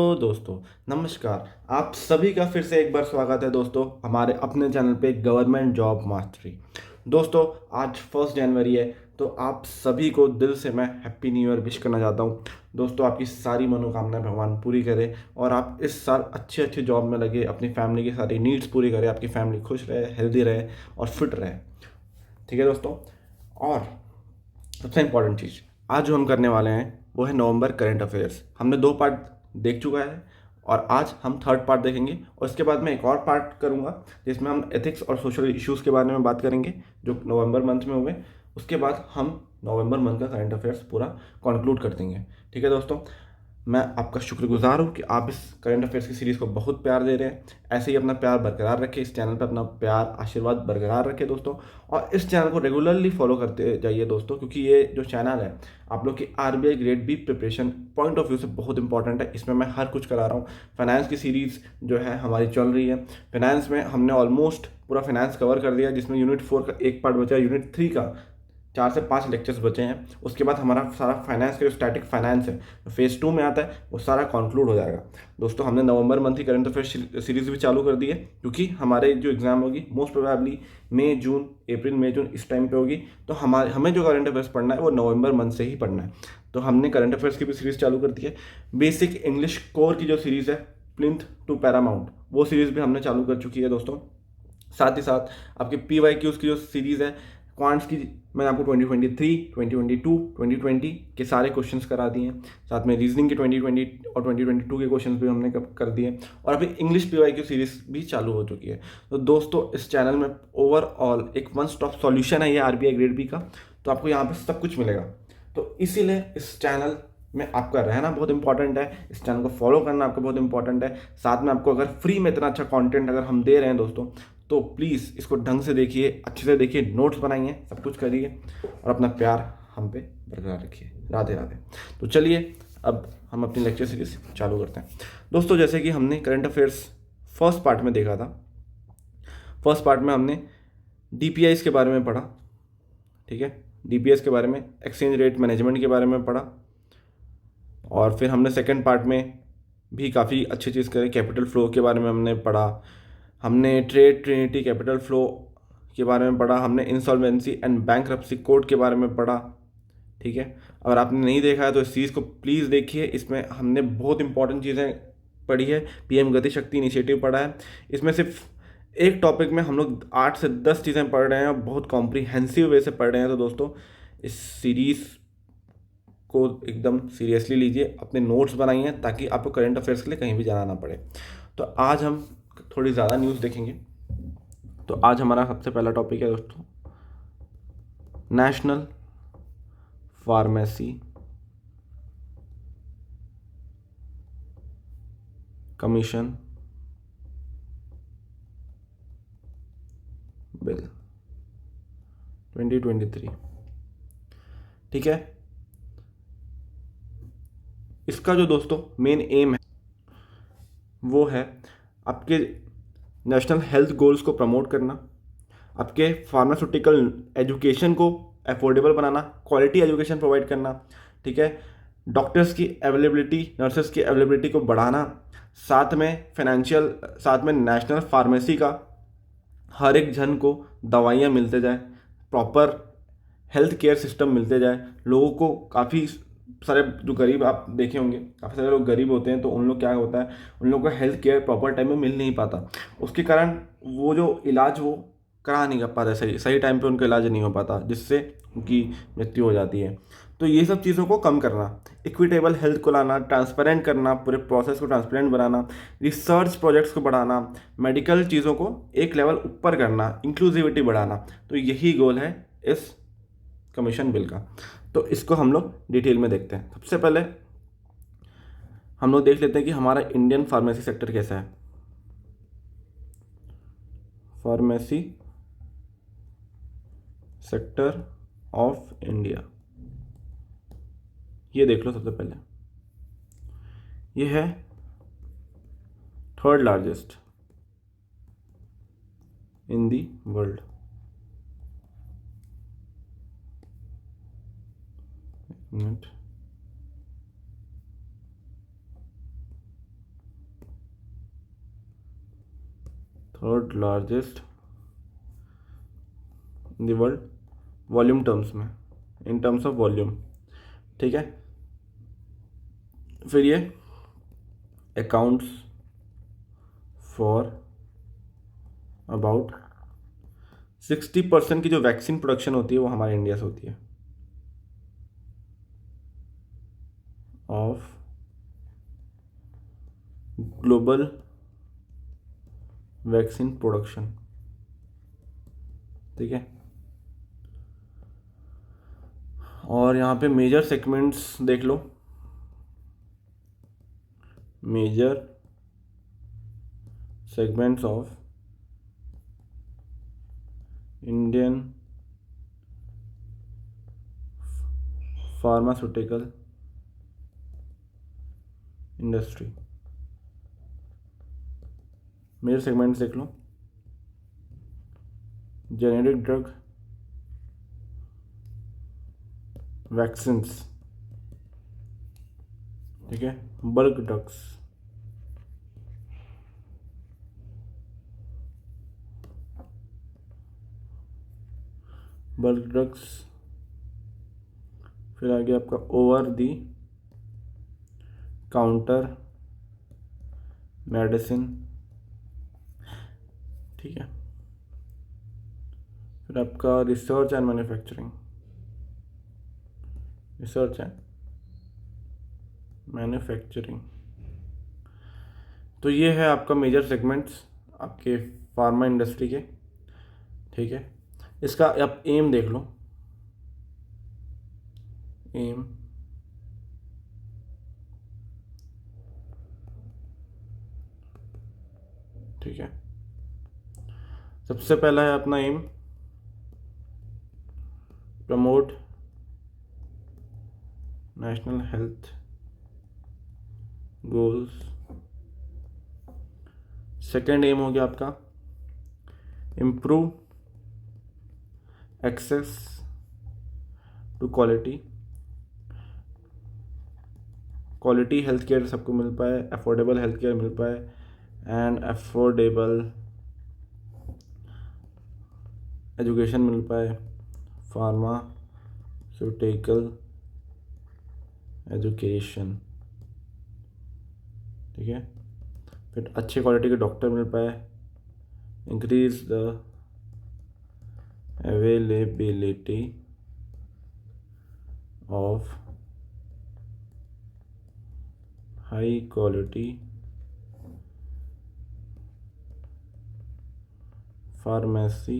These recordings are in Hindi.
हेलो दोस्तों, नमस्कार। आप सभी का फिर से एक बार स्वागत है दोस्तों हमारे अपने चैनल पे गवर्नमेंट जॉब मास्टरी। दोस्तों, आज 1 जनवरी है, तो आप सभी को दिल से मैं हैप्पी न्यू ईयर विश करना चाहता हूँ। दोस्तों, आपकी सारी मनोकामनाएं भगवान पूरी करे और आप इस साल अच्छे अच्छे जॉब में लगे, अपनी फैमिली की सारी नीड्स पूरी करें, आपकी फैमिली खुश रहे, हेल्दी रहे और फिट रहे। ठीक है दोस्तों। और सबसे इम्पॉर्टेंट चीज़ आज जो हम करने वाले हैं वो है नवंबर करंट अफेयर्स। हमने 2 पार्ट देख चुका है और आज हम थर्ड पार्ट देखेंगे और इसके बाद मैं एक और पार्ट करूंगा जिसमें हम एथिक्स और सोशल इश्यूज़ के बारे में बात करेंगे जो नवंबर मंथ में हुए। उसके बाद हम नवंबर मंथ का करंट अफेयर्स पूरा कंक्लूड कर देंगे। ठीक है दोस्तों, मैं आपका शुक्रगुजार हूँ कि आप इस करंट अफेयर्स की सीरीज़ को बहुत प्यार दे रहे हैं। ऐसे ही अपना प्यार बरकरार रखें, इस चैनल पर अपना प्यार आशीर्वाद बरकरार रखें दोस्तों। और इस चैनल को रेगुलरली फॉलो करते जाइए दोस्तों, क्योंकि ये जो चैनल है आप लोग की RBI grade B preparation point of view से बहुत इंपॉर्टेंट है। इसमें मैं हर कुछ करा रहा हूँ। फाइनेंस की सीरीज़ जो है हमारी चल रही है। फाइनेंस में हमने ऑलमोस्ट पूरा फाइनेंस कवर कर दिया, जिसमें यूनिट 4 का एक पार्ट बचा है, यूनिट 3 का 4 से 5 लेक्चर्स बचे हैं। उसके बाद हमारा सारा फाइनेंस का जो स्टैटिक फाइनेंस है फेज़ 2 में आता है, वो सारा कंक्लूड हो जाएगा। दोस्तों, हमने नवंबर मंथ की करंट अफेयर सीरीज भी चालू कर दी है, क्योंकि हमारे जो एग्जाम होगी मोस्ट प्रोबेबली मई जून इस टाइम पे होगी। तो हमें जो करंट अफेयर्स पढ़ना है वो नवंबर मंथ से ही पढ़ना है। तो हमने करंट अफेयर्स की भी सीरीज चालू कर दी है। बेसिक इंग्लिश कोर की जो सीरीज़ है प्लिंथ टू पैरामाउंट, वो सीरीज़ भी हमने चालू कर चुकी है दोस्तों। साथ ही साथ आपके पी वाई क्यूज़ की जो सीरीज़ है क्वांट्स की, मैंने आपको 2023, 2022, 2020 के सारे क्वेश्चंस करा दिए हैं। साथ में रीजनिंग के 2020 और 2022 के क्वेश्चंस भी हमने कर दिए और अभी English P Y Q series भी चालू हो चुकी है। तो दोस्तों, इस चैनल में ओवरऑल एक वन स्टॉप सॉल्यूशन है ये आरबीआई ग्रेड बी का। तो आपको यहाँ पे सब कुछ मिलेगा। तो इसीलिए इस चैनल में आपका रहना बहुत इंपॉर्टेंट है, इस चैनल को फॉलो करना आपका बहुत इंपॉर्टेंट है। साथ में आपको अगर फ्री में इतना अच्छा कंटेंट अगर हम दे रहे हैं दोस्तों, तो प्लीज़ इसको ढंग से देखिए, अच्छे से देखिए, नोट्स बनाइए, सब कुछ करिए और अपना प्यार हम पे बरकरार रखिए। राधे राधे। तो चलिए अब हम अपनी लेक्चर सीरीज चालू करते हैं। दोस्तों, जैसे कि हमने करंट अफेयर्स फर्स्ट पार्ट में देखा था, फर्स्ट पार्ट में हमने डीपीआईस के बारे में पढ़ा। ठीक है, डीपीएस के बारे में, एक्सचेंज रेट मैनेजमेंट के बारे में पढ़ा। और फिर हमने सेकेंड पार्ट में भी काफ़ी अच्छी चीज़ करी, कैपिटल फ्लो के बारे में हमने पढ़ा। हमने ट्रेड ट्रिनिटी कैपिटल फ्लो के बारे में पढ़ा। हमने इंसॉल्वेंसी एंड बैंक्रप्सी कोड के बारे में पढ़ा। ठीक है, अगर आपने नहीं देखा है तो इस चीज़ को प्लीज़ देखिए। इसमें हमने बहुत इंपॉर्टेंट चीज़ें पढ़ी है। पीएम गति शक्ति इनिशिएटिव पढ़ा है। इसमें सिर्फ एक टॉपिक में हम लोग 8 से 10 चीज़ें पढ़ रहे हैं और बहुत कॉम्प्रिहेंसिव वे से पढ़ रहे हैं। तो दोस्तों, इस सीरीज़ को एकदम सीरियसली लीजिए, अपने नोट्स बनाइए ताकि आपको करंट अफेयर्स के लिए कहीं भी जाना ना पड़े। तो आज हम थोड़ी ज़्यादा न्यूज़ देखेंगे। तो आज हमारा सबसे पहला टॉपिक है दोस्तों, नेशनल फार्मेसी कमीशन बिल 2023। ठीक है, इसका जो दोस्तों मेन एम है वो है आपके नेशनल हेल्थ गोल्स को प्रमोट करना, आपके फार्मास्यूटिकल एजुकेशन को अफोर्डेबल बनाना, क्वालिटी एजुकेशन प्रोवाइड करना। ठीक है, डॉक्टर्स की अवेलेबिलिटी, नर्सेस की अवेलेबिलिटी को बढ़ाना, साथ में फाइनेंशियल, साथ में नेशनल फार्मेसी का हर एक जन को दवाइयाँ मिलते जाए, प्रॉपर हेल्थ केयर सिस्टम मिलते जाए। लोगों को काफ़ी सारे जो गरीब आप देखे होंगे, काफ़ी सारे लोग गरीब होते हैं, तो उन लोग क्या होता है, उन लोगों को हेल्थ केयर प्रॉपर टाइम में मिल नहीं पाता। उसके कारण वो जो इलाज वो करा नहीं कर पाते, सही सही टाइम पे उनका इलाज नहीं हो पाता, जिससे उनकी मृत्यु हो जाती है। तो ये सब चीज़ों को कम करना, इक्विटेबल हेल्थ को लाना, ट्रांसपेरेंट करना, पूरे प्रोसेस को ट्रांसपेरेंट बनाना, रिसर्च प्रोजेक्ट्स को बढ़ाना, मेडिकल चीज़ों को एक लेवल ऊपर करना, इंक्लूसिविटी बढ़ाना। तो यही गोल है इस कमीशन बिल का। तो इसको हम लोग डिटेल में देखते हैं। सबसे पहले हम लोग देख लेते हैं कि हमारा इंडियन फार्मेसी सेक्टर कैसा है। फार्मेसी सेक्टर ऑफ इंडिया, ये देख लो। सबसे पहले ये है third largest in the world. Minute, third largest in the world volume terms में, इन टर्म्स ऑफ वॉल्यूम। ठीक है, फिर ये अकाउंट्स फॉर अबाउट 60% की जो वैक्सीन प्रोडक्शन होती है वो हमारे इंडिया से होती है, ऑफ ग्लोबल वैक्सीन प्रोडक्शन। ठीक है, और यहाँ पे मेजर सेगमेंट्स देख लो, major segments of Indian pharmaceutical industry. Major segments देख लो, जेनेरिक ड्रग, वैक्सीन्स, ठीक है, बल्क ड्रग्स, बल्क ड्रग्स, फिर आगे आपका ओवर दी काउंटर मेडिसिन। ठीक है, फिर आपका research and manufacturing, research and manufacturing. तो ये है आपका मेजर सेगमेंट्स आपके फार्मा इंडस्ट्री के। ठीक है, इसका आप एम देख लो, एम ठीक है, सबसे पहला है अपना aim, promote national health goals. Second aim हो गया आपका improve access to quality health care सबको मिल पाए, अफोर्डेबल हेल्थ केयर मिल पाए, एंड अफोर्डेबल एजुकेशन मिल पाए, फार्मास्यूटिकल एजुकेशन। ठीक है, फिर अच्छे क्वालिटी के डॉक्टर मिल पाए, increase the availability of high quality pharmacy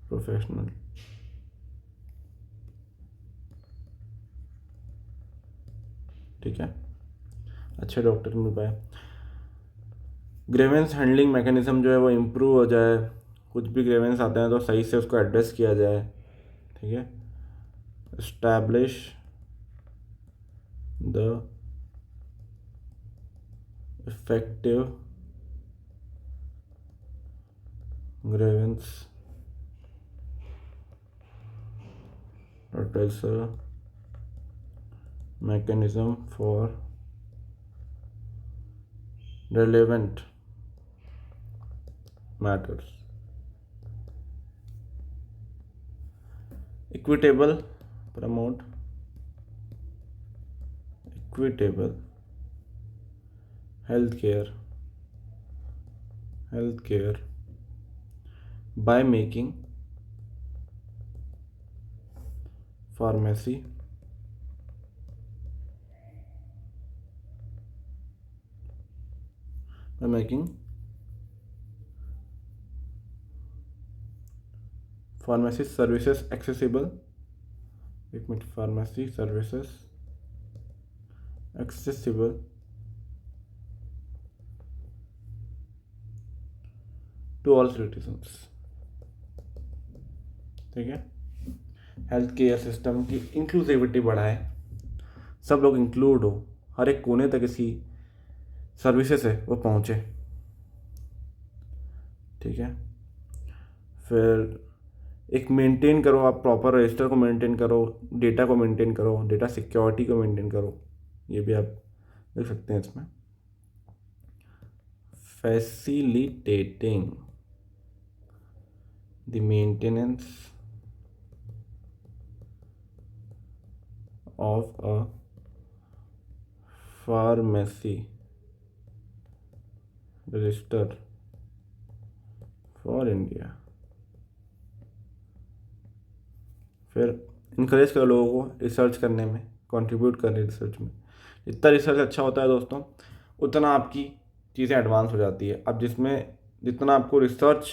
professional. ठीक है, अच्छे डॉक्टर मिल पाए, ग्रेवेंस हैंडलिंग मैकेनिज्म जो है वो इम्प्रूव हो जाए, कुछ भी ग्रेवेंस आते हैं तो सही से उसको एड्रेस किया जाए। ठीक है, establish the effective grievance redressal mechanism for relevant matters, equitable, promote equitable healthcare by making pharmacy services accessible, pharmacy services accessible to all citizens। ठीक है, हेल्थ केयर सिस्टम की इंक्लूसिविटी बढ़ाए, सब लोग इंक्लूड हो, हर एक कोने तक इसी सर्विसेज है वो पहुँचे। ठीक है, फिर एक मेंटेन करो, आप प्रॉपर रजिस्टर को मेंटेन करो, डेटा को मेंटेन करो, डेटा सिक्योरिटी को मेंटेन करो, ये भी आप देख सकते हैं इसमें। facilitating the maintenance of a pharmacy register for India। फिर इनकरेज करो लोगों को रिसर्च करने में, कंट्रीब्यूट करने रिसर्च में। जितना रिसर्च अच्छा होता है दोस्तों, उतना आपकी चीज़ें एडवांस हो जाती है। अब जिसमें जितना आपको रिसर्च,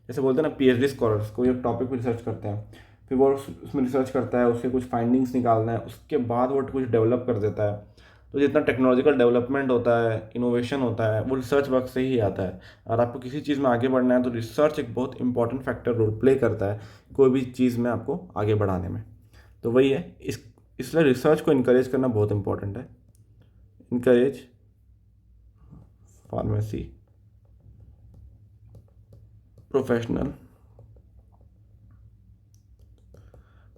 जैसे बोलते हैं ना पीएचडी स्कॉलर्स, कोई एक टॉपिक पर रिसर्च करते हैं, फिर वो उसमें रिसर्च करता है, उससे कुछ फाइंडिंग्स निकालना है, उसके बाद वो कुछ डेवलप कर देता है। तो जितना टेक्नोलॉजिकल डेवलपमेंट होता है, इनोवेशन होता है, वो रिसर्च वर्क से ही आता है। और आपको किसी चीज़ में आगे बढ़ना है तो रिसर्च एक बहुत इंपॉर्टेंट फैक्टर रोल प्ले करता है कोई भी चीज़ में आपको आगे बढ़ाने में। तो वही है, इसलिए रिसर्च को इनकरेज करना बहुत इंपॉर्टेंट है। Encourage pharmacy professional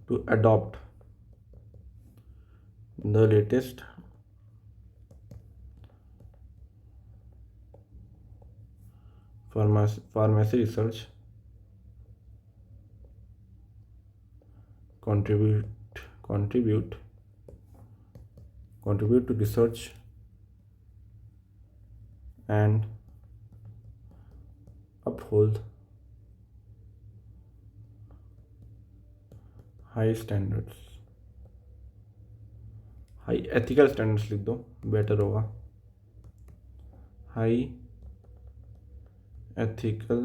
to adopt the latest pharmacy research, contribute to research and uphold high standards, high ethical standards लिख दो, बेटर होगा। हाई एथिकल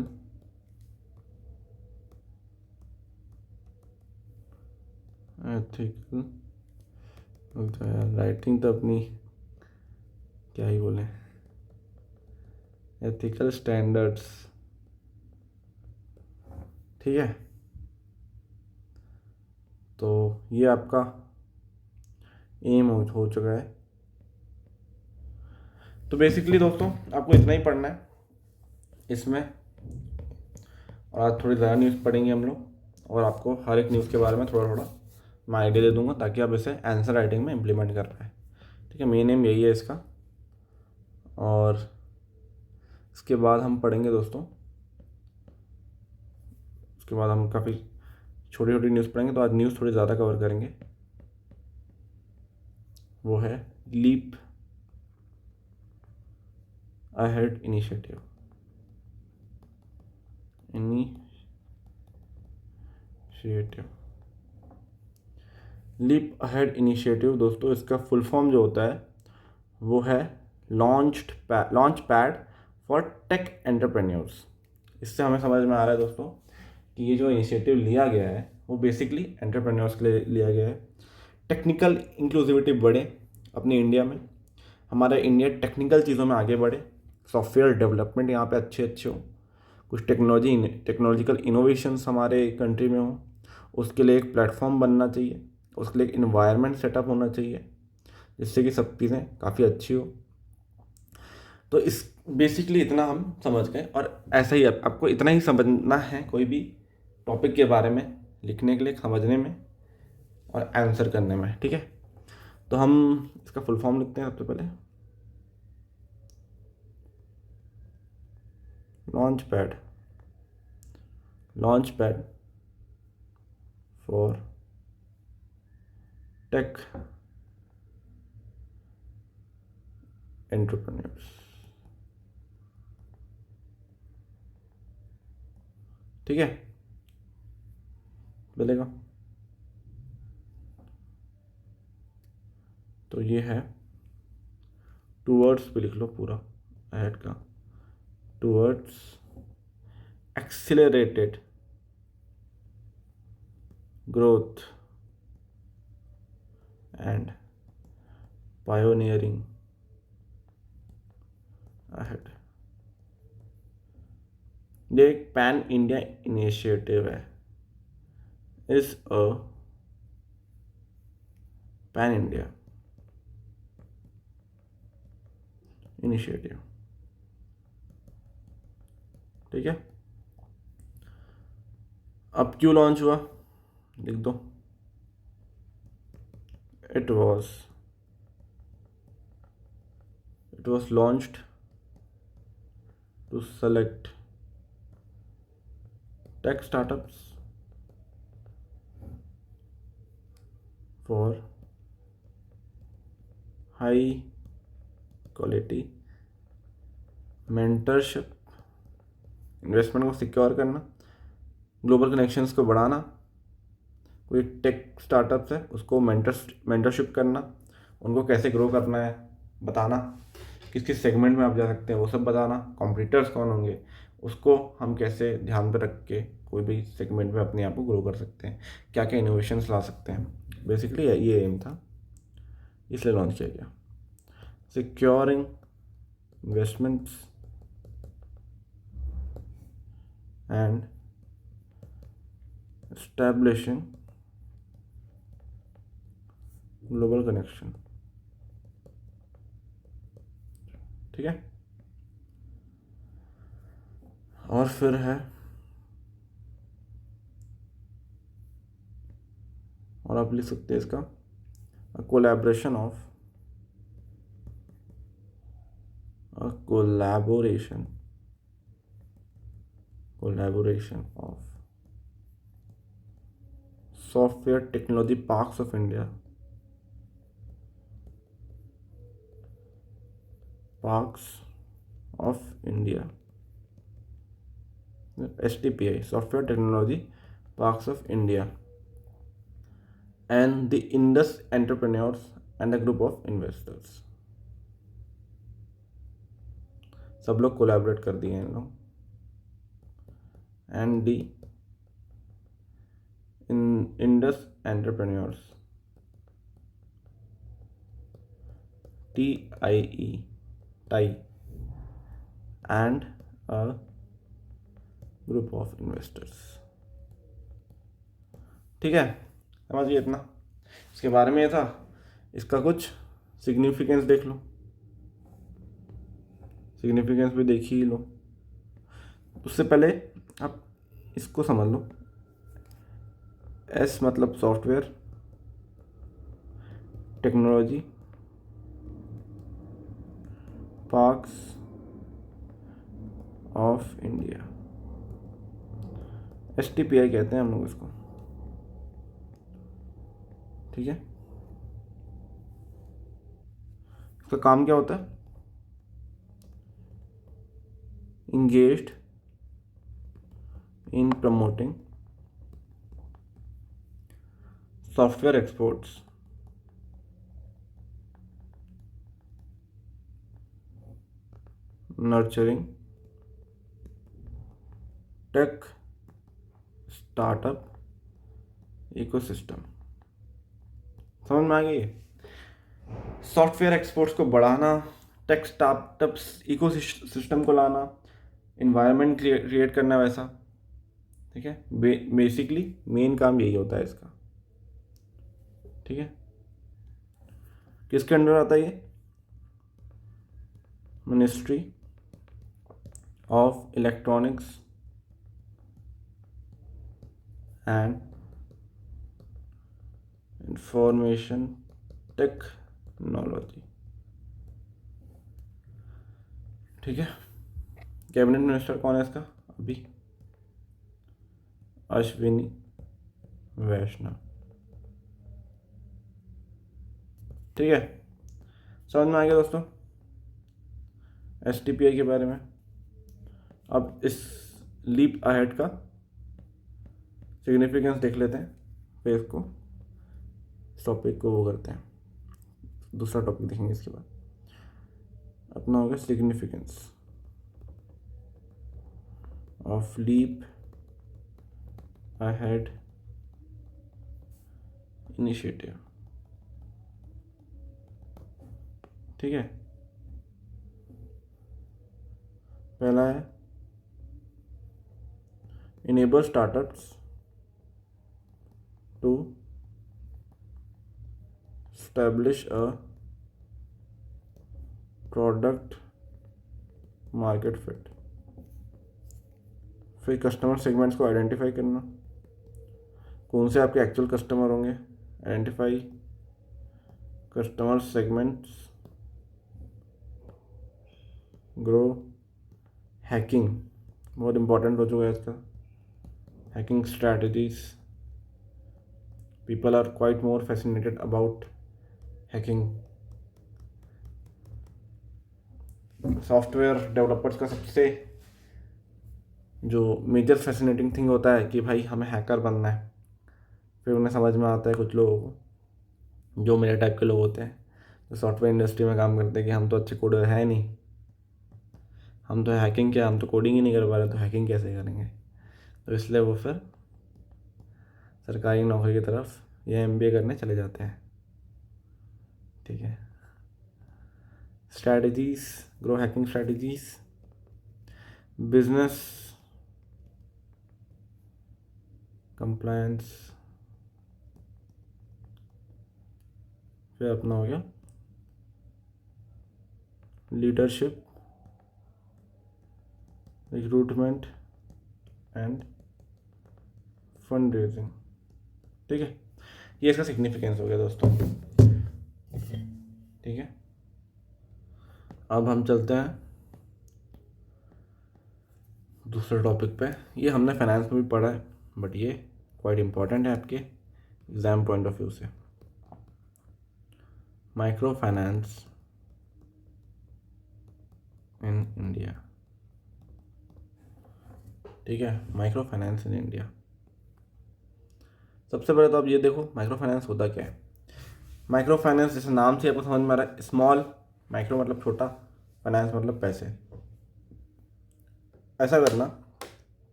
राइटिंग तो अपनी क्या ही बोले, एथिकल स्टैंडर्ड्स, ठीक है। तो ये आपका एम हो चुका है। तो बेसिकली दोस्तों आपको इतना ही पढ़ना है इसमें, और आज थोड़ी ज़्यादा न्यूज़ पढ़ेंगे हम लोग, और आपको हर एक न्यूज़ के बारे में थोड़ा थोड़ा मैं आइडिया दे दूंगा ताकि आप इसे आंसर राइटिंग में इम्प्लीमेंट कर पाए, ठीक है। मेन एम यही है इसका। और इसके बाद हम पढ़ेंगे दोस्तों, उसके बाद हम काफ़ी छोटी छोटी न्यूज़ पढ़ेंगे। तो आज न्यूज़ थोड़ी ज़्यादा कवर करेंगे, वो है leap ahead initiative. Leap ahead initiative दोस्तों, इसका फुल फॉर्म जो होता है वो है launch pad for tech entrepreneurs. इससे हमें समझ में आ रहा है दोस्तों कि ये जो इनिशिएटिव लिया गया है वो बेसिकली एंटरप्रेन्योर्स के लिए लिया गया है। टेक्निकल इंक्लूसिविटी बढ़े अपनी इंडिया में, हमारा इंडिया टेक्निकल चीज़ों में आगे बढ़े, सॉफ्टवेयर डेवलपमेंट यहाँ पे अच्छे हो, कुछ टेक्नोलॉजिकल इनोवेशंस हमारे कंट्री में हो, उसके लिए एक प्लेटफॉर्म बनना चाहिए, उसके लिए एक इन्वायरमेंट सेटअप होना चाहिए जिससे कि सब चीज़ें काफ़ी अच्छी हो। तो इस बेसिकली इतना हम समझ गए, और ऐसा ही आपको इतना ही समझना है कोई भी टॉपिक के बारे में लिखने के लिए, समझने में और आंसर करने में, ठीक है। तो हम इसका फुल फॉर्म लिखते हैं सबसे पहले। Launch pad for tech entrepreneurs, ठीक है, मिलेगा। तो ये है, टू वर्ड्स पे लिख लो पूरा अहेड का, towards accelerated growth and pioneering ahead. ये एक पैन इंडिया इनिशिएटिव है, is a pan India initiative, ठीक है। अब क्यों लॉन्च हुआ लिख दो, it was launched to select tech startups for high quality mentorship, investment को सिक्योर करना, ग्लोबल कनेक्शंस को बढ़ाना, कोई टेक स्टार्टअप्स है उसको मेंटरशिप करना, उनको कैसे ग्रो करना है बताना, किस किस सेगमेंट में आप जा सकते हैं वो सब बताना, कॉम्पिटिटर्स कौन होंगे उसको हम कैसे ध्यान पर रख के कोई भी सेगमेंट में अपने आप को ग्रो कर सकते हैं, क्या क्या इनोवेशंस ला सकते हैं। बेसिकली ये एम था, इसलिए लॉन्च किया गया। Securing investments and establishing global connection। ठीक है, और फिर है, और आप लिख सकते हैं इसका collaboration of collaboration of software technology parks of India, STPI, Software Technology Parks of India, and the Indus entrepreneurs and a group of investors। सब लोग कोलैबोरेट कर दिए हैं लोग। And the Indus entrepreneurs, TIE, tie, and a group of investors. ठीक है, समझिए इतना इसके बारे में। ये था, इसका कुछ सिग्निफिकेंस देख लो, सिग्निफिकेंस भी देख ही लो। उससे पहले आप इसको समझ लो, S मतलब software technology parks of India, STPI कहते हैं हम लोग इसको। ठीक है, इसका काम क्या होता है? engaged in promoting software exports, nurturing tech startup ecosystem। समझ में आ गई? सॉफ्टवेयर एक्सपोर्ट्स को बढ़ाना, टेक स्टार्टअप्स इकोसिस्टम को लाना, इन्वायरमेंट क्रिएट करना वैसा। ठीक है, बेसिकली मेन काम यही होता है इसका। ठीक है, किसके अंडर आता है ये? Ministry of electronics and information technology. ठीक है, कैबिनेट मिनिस्टर कौन है इसका? अभी अश्विनी वैष्णव। ठीक है, समझ में आ गया दोस्तों STPI के बारे में। अब इस लीप अहेड का सिग्निफिकेंस देख लेते हैं, फिर इसको इस टॉपिक को वो करते हैं, दूसरा टॉपिक देखेंगे इसके बाद। अपना होगा significance of leap ahead initiative. ठीक है, पहला है enable startups to establish a product market fit। फिर कस्टमर सेगमेंट्स को आइडेंटिफाई करना, कौन से आपके एक्चुअल कस्टमर होंगे, identify customer segments, grow hacking बहुत इम्पोर्टेंट हो चुका है इसका। Hacking strategies, people are quite more fascinated about hacking. Software developers का सबसे जो मेजर फैसिनेटिंग थिंग होता है कि भाई हमें हैकर बनना है। फिर उन्हें समझ में आता है कुछ लोगों को, जो मेरे टाइप के लोग होते हैं, जो सॉफ्टवेयर इंडस्ट्री में काम करते हैं, कि हम तो अच्छे कोडर हैं नहीं, हम तो हैकिंग क्या, हम तो कोडिंग ही नहीं कर पा रहे, तो हैकिंग कैसे करेंगे। तो इसलिए वो फिर सरकारी नौकरी की तरफ या एमबीए करने चले जाते हैं। ठीक है। Strategies, grow hacking strategies, business compliance, फिर अपना हो गया leadership, recruitment end fund raising. ठीक है, ये इसका सिग्निफिकेंस हो गया दोस्तों। ठीक है, अब हम चलते हैं दूसरे टॉपिक पे। ये हमने फाइनेंस में भी पढ़ा है, बट ये क्वाइट इम्पॉर्टेंट है आपके एग्जाम पॉइंट ऑफ व्यू से। Micro finance in India. ठीक है, माइक्रो फाइनेंस इन इंडिया। सबसे पहले तो आप ये देखो माइक्रो फाइनेंस होता क्या है। माइक्रो फाइनेंस जैसे नाम से आपको समझ में आ रहा है, स्मॉल, माइक्रो मतलब छोटा, फाइनेंस मतलब पैसे। ऐसा करना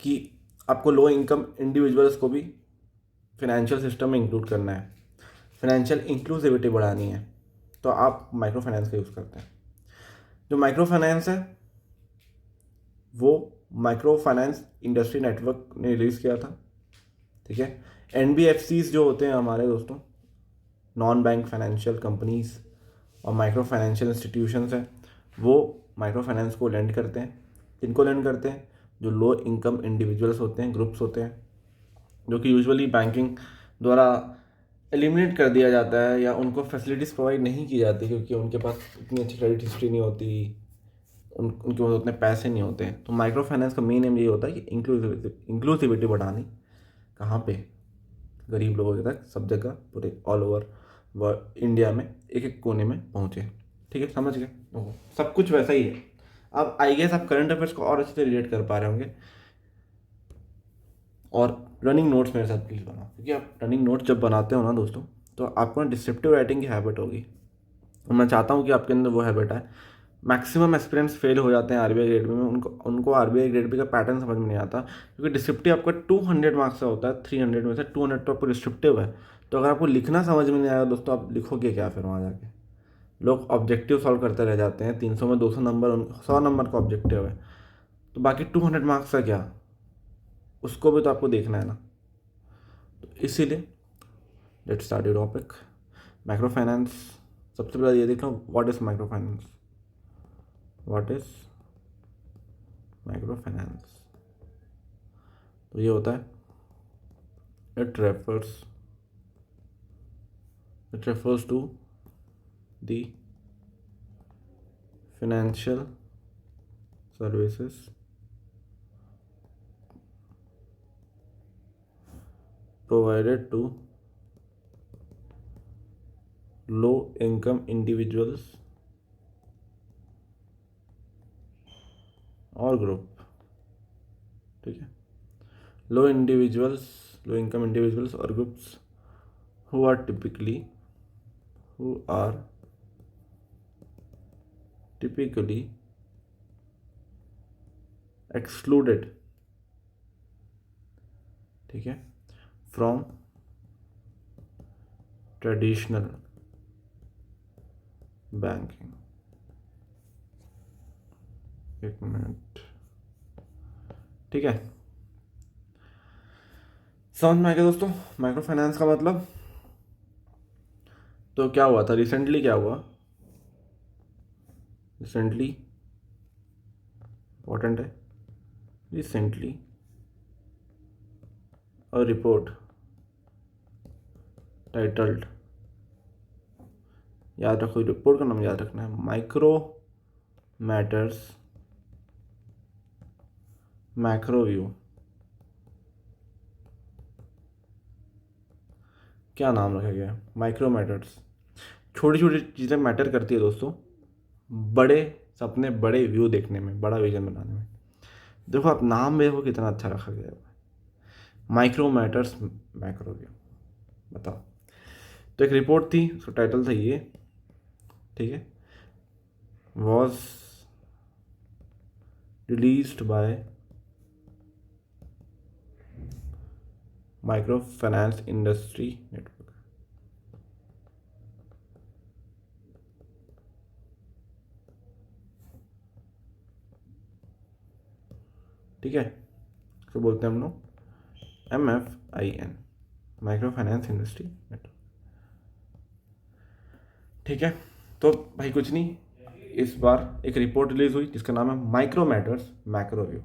कि आपको लो इनकम इंडिविजुअल्स को भी फिनेंशियल सिस्टम में इंक्लूड करना है, फिनेंशियल इंक्लूसिविटी बढ़ानी है, तो आप माइक्रो फाइनेंस का यूज़ करते हैं। जो माइक्रो फाइनेंस है वो माइक्रो फाइनेंस इंडस्ट्री नेटवर्क ने रिलीज़ किया था। ठीक है, एनबीएफसीज जो होते हैं हमारे दोस्तों, नॉन बैंक फाइनेंशियल कंपनीज और माइक्रो फाइनेंशियल इंस्टीट्यूशंस हैं, वो माइक्रो फाइनेंस को लेंड करते हैं। किनको लेंड करते हैं? जो लो इनकम इंडिविजुअल्स होते हैं, ग्रुप्स होते हैं, जो कि यूजुअली बैंकिंग द्वारा एलिमिनेट कर दिया जाता है या उनको फैसिलिटीज़ प्रोवाइड नहीं की जाती क्योंकि उनके पास इतनी अच्छी क्रेडिट हिस्ट्री नहीं होती, उनके पास उतने पैसे नहीं होते हैं। तो माइक्रो फाइनेंस का मेन एम यही होता है कि इंक्लूसिविटी बढ़ानी। कहाँ पे? गरीब लोगों तक, सब जगह, पूरे ऑल ओवर इंडिया में एक एक कोने में पहुँचे। ठीक है, समझ गए? ओहो, सब कुछ वैसा ही है। अब आई गेस आप करंट अफेयर्स को और अच्छे से रिलेट कर पा रहे होंगे। और रनिंग नोट्स मेरे साथ प्लीज़ बनाओ, क्योंकि आप रनिंग नोट्स जब बनाते हो ना दोस्तों, तो आपको ना डिस्क्रिप्टिव राइटिंग की हैबिट होगी। और मैं चाहता हूँ कि आपके अंदर वो हैबिट है। मैक्सिमम एस्पिरेंट्स फेल हो जाते हैं आरबीआई ग्रेड में, उनको आरबीआई ग्रेड बी का पैटर्न समझ में नहीं आता, क्योंकि डिस्क्रिप्टिव आपका 200 मार्क्स का होता है, 300 में से 200 तो आपको डिस्क्रिप्टिव है। तो अगर आपको लिखना समझ में नहीं आएगा दोस्तों, आप लिखोगे क्या फिर वहाँ जाके? लोग ऑब्जेक्टिव सॉल्व करते रह जाते हैं, 300 में 200 नंबर, 100 नंबर का ऑब्जेक्टिव है, तो बाकी 200 मार्क्स का क्या? उसको भी तो आपको देखना है ना। तो इसीलिए let's start your topic. Microfinance, सबसे पहले ये देख लो, what is microfinance. What is microfinance? तो ये होता है, it refers to the financial services provided to low income individuals और ग्रुप। ठीक है, लो इनकम इंडिविजुअल्स और groups who are typically excluded, ठीक है, फ्रॉम ट्रेडिशनल बैंकिंग। एक मिनट, ठीक है, समझ में आ गया दोस्तों माइक्रो फाइनेंस का मतलब? तो क्या हुआ था रिसेंटली, क्या हुआ रिसेंटली, इंपॉर्टेंट है, रिसेंटली a report titled, याद रखो रिपोर्ट का नाम याद रखना है, माइक्रो मैटर्स मैक्रोव्यू, क्या नाम रखा गया है? Micro matters. छोटी छोटी चीज़ें मैटर करती है दोस्तों, बड़े सपने, बड़े व्यू देखने में, बड़ा विजन बनाने में। देखो आप नाम में देखो कितना अच्छा रखा गया है, माइक्रो मैटर्स मैक्रो व्यू। बताओ। तो एक रिपोर्ट थी, उसका टाइटल था ये, ठीक है, was released by micro finance industry network. ठीक है, इसको बोलते हैं हम लोग MFIN, micro finance industry network. ठीक है, तो भाई कुछ नहीं, इस बार एक रिपोर्ट रिलीज हुई जिसका नाम है माइक्रो मैटर्स मैक्रो व्यू।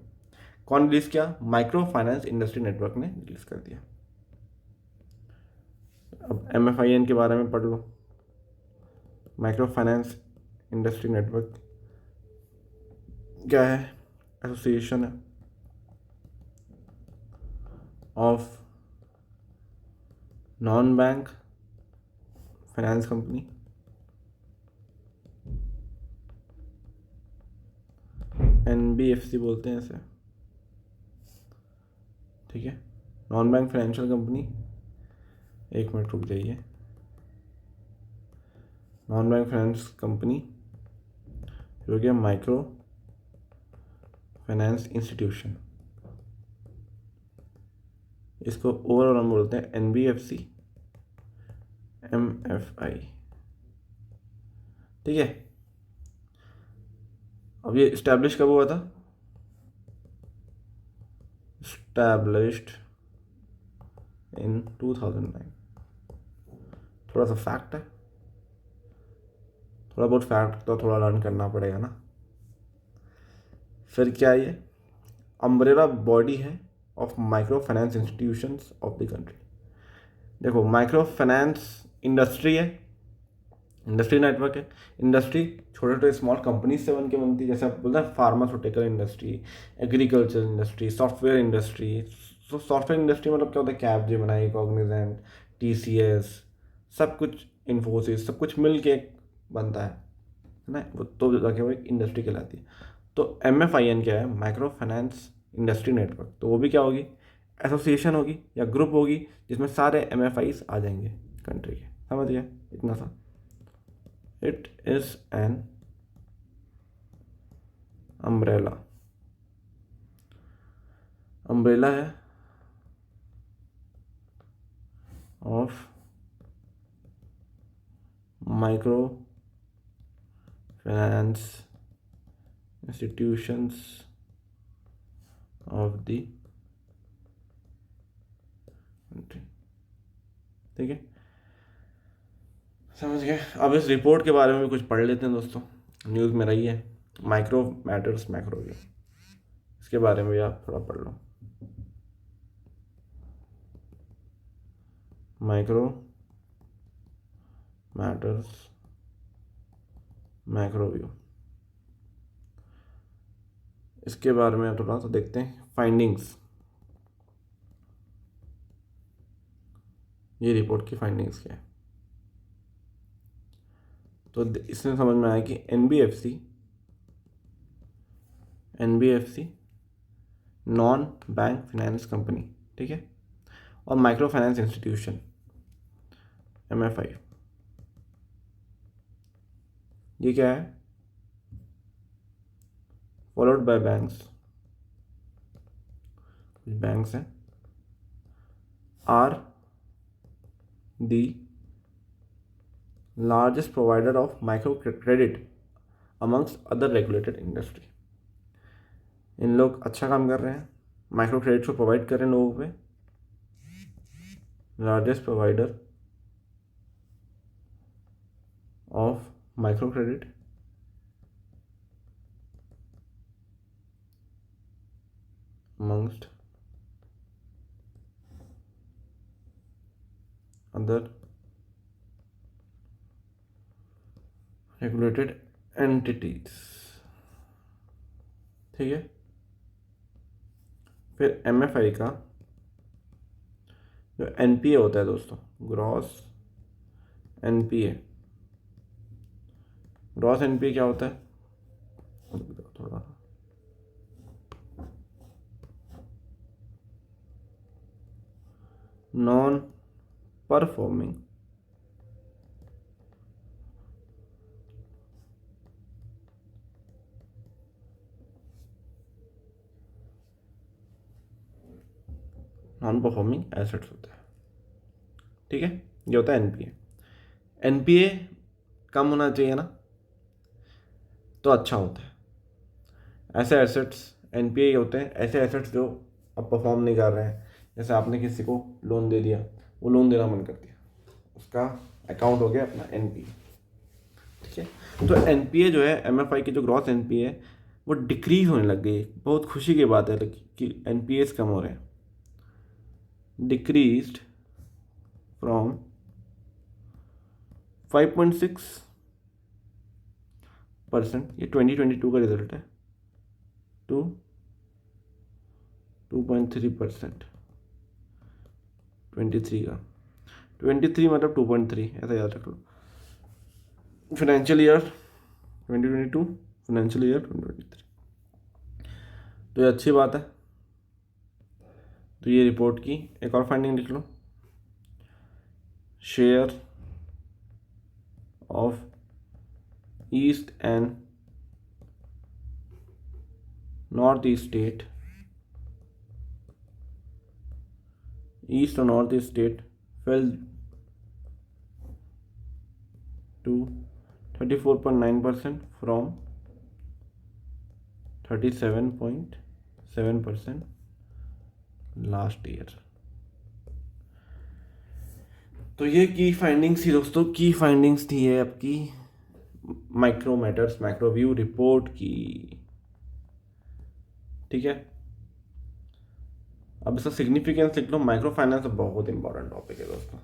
कौन रिलीज किया? माइक्रो फाइनेंस इंडस्ट्री नेटवर्क ने रिलीज कर दिया। अब MFIN के बारे में पढ़ लो। माइक्रो फाइनेंस इंडस्ट्री नेटवर्क क्या है? एसोसिएशन है of non bank finance company, NBFC बोलते हैं इसे। ठीक है, नॉन बैंक फाइनेंशियल कंपनी, एक मिनट रुक जाइए, नॉन बैंक फाइनेंस कंपनी हो गया माइक्रो फाइनेंस इंस्टीट्यूशन, इसको ओवरऑल हम बोलते हैं NBFC MFI। ठीक है, अब ये इस्टेब्लिश कब हुआ था? Established in 2009। थोड़ा सा फैक्ट है, थोड़ा बहुत फैक्ट तो थोड़ा लर्न करना पड़ेगा ना। फिर क्या, ये अम्ब्रेला बॉडी है of microfinance institutions of the country. देखो माइक्रो फाइनेंस इंडस्ट्री है, इंडस्ट्री नेटवर्क है। इंडस्ट्री छोटे छोटे स्मॉल कंपनीज से बन के बनती है, जैसे आप बोलते हैं pharmaceutical industry, agriculture industry, software industry. तो सॉफ्टवेयर इंडस्ट्री मतलब क्या होता है? कैप जो बनाई, कॉग्निजेंट, TCS, सब कुछ, इन्फोसिस, सब कुछ मिल के बनता है ना, वो तो जाके वो एक इंडस्ट्री कहलाती है। तो MFIN क्या है? Micro finance industry network. तो वो भी क्या होगी? एसोसिएशन होगी या ग्रुप होगी जिसमें सारे MFIs आ जाएंगे कंट्री के। समझ गया इतना सा? It is an umbrella, umbrella है of microfinance institutions of the country. ठीक है, समझ गए? अब इस रिपोर्ट के बारे में भी कुछ पढ़ लेते हैं दोस्तों, न्यूज़ में रही है, माइक्रो मैटर्स मैक्रो व्यू, इसके बारे में भी आप थोड़ा पढ़ लो। माइक्रो मैटर्स मैक्रो व्यू, इसके बारे में थोड़ा सा देखते हैं फाइंडिंग्स। ये रिपोर्ट की फाइंडिंग्स क्या है? तो इसमें समझ में आया कि NBFC non bank finance company, ठीक है, और माइक्रो फाइनेंस इंस्टीट्यूशन MFI, ये क्या है? फॉलोड बाय बैंक्स, कुछ बैंक्स हैं, are the largest provider of microcredit amongst other regulated industry. इन लोग अच्छा काम कर रहे हैं, माइक्रो क्रेडिट को प्रोवाइड कर रहे हैं लोगों पे। Largest provider of micro credit amongst other regulated entities. ठीक है, फिर MFI का जो NPA होता है दोस्तों, ग्रॉस NPA। ग्रॉस NPA क्या होता है? थोड़ा नॉन परफॉर्मिंग एसेट्स होते हैं। ठीक है, ये होता है NPA। NPA कम होना चाहिए ना, तो अच्छा होता है। ऐसे एसेट्स NPA होते हैं, ऐसे एसेट्स जो अब परफॉर्म नहीं कर रहे हैं। जैसे आपने किसी को लोन दे दिया, वो लोन देना बंद कर दिया, उसका अकाउंट हो गया अपना NPA। ठीक है, तो NPA जो है, MFI की जो ग्रॉस NPA है, वो डिक्रीज होने लग गई। बहुत खुशी की बात है कि NPAs कम हो रहे हैं। डिक्रीज्ड फ्रॉम 5.6%, ये 2022 का रिजल्ट है, टू 2.3%। 23 का, 23 मतलब 2.3, ऐसा याद रख लो। Financial year 2022, financial year 2023। तो ये अच्छी बात है। तो ये रिपोर्ट की एक और फाइंडिंग लिख लो, share of east and north east state, east और north east state fell to 34.9% from 37.7% last year. तो ये की फाइंडिंग्स थी दोस्तों, की फाइंडिंग्स थी ये आपकी micro matters micro view report की। ठीक है, अब इसका सिग्निफिकेंस लिख लो। माइक्रो फाइनेंस बहुत इंपॉर्टेंट टॉपिक है दोस्तों।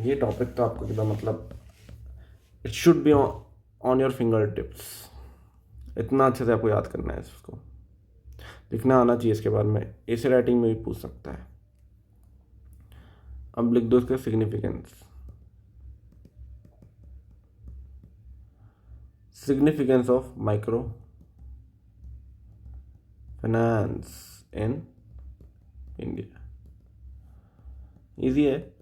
ये टॉपिक तो आपको कितना मतलब, it should be on your finger tips. इतना अच्छे से आपको याद करना है इसको, लिखना आना चाहिए इसके बारे में। ऐसे राइटिंग में भी पूछ सकता है। अब लिख दो इसका significance. Significance of micro finance in India. Easy है,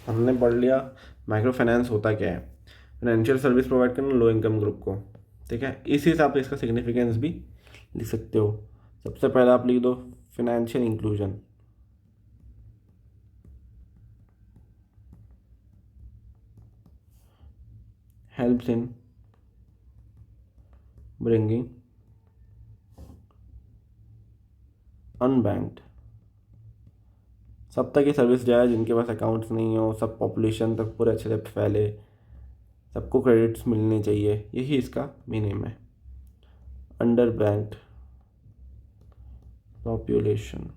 हमने पढ़ लिया माइक्रो फाइनेंस होता क्या है। फाइनेंशियल सर्विस प्रोवाइड करना लो इनकम ग्रुप को। ठीक है, इसी हिसाब से इसका सिग्निफिकेंस भी लिख सकते हो। सबसे पहले आप लिख दो financial inclusion. Helps in bringing unbanked, सब तक ये सर्विस जाए जिनके पास अकाउंट्स नहीं हो, सब पॉपुलेशन तक पूरे अच्छे से फैले, सबको क्रेडिट्स मिलने चाहिए, यही इसका मेन एम है। Under banked population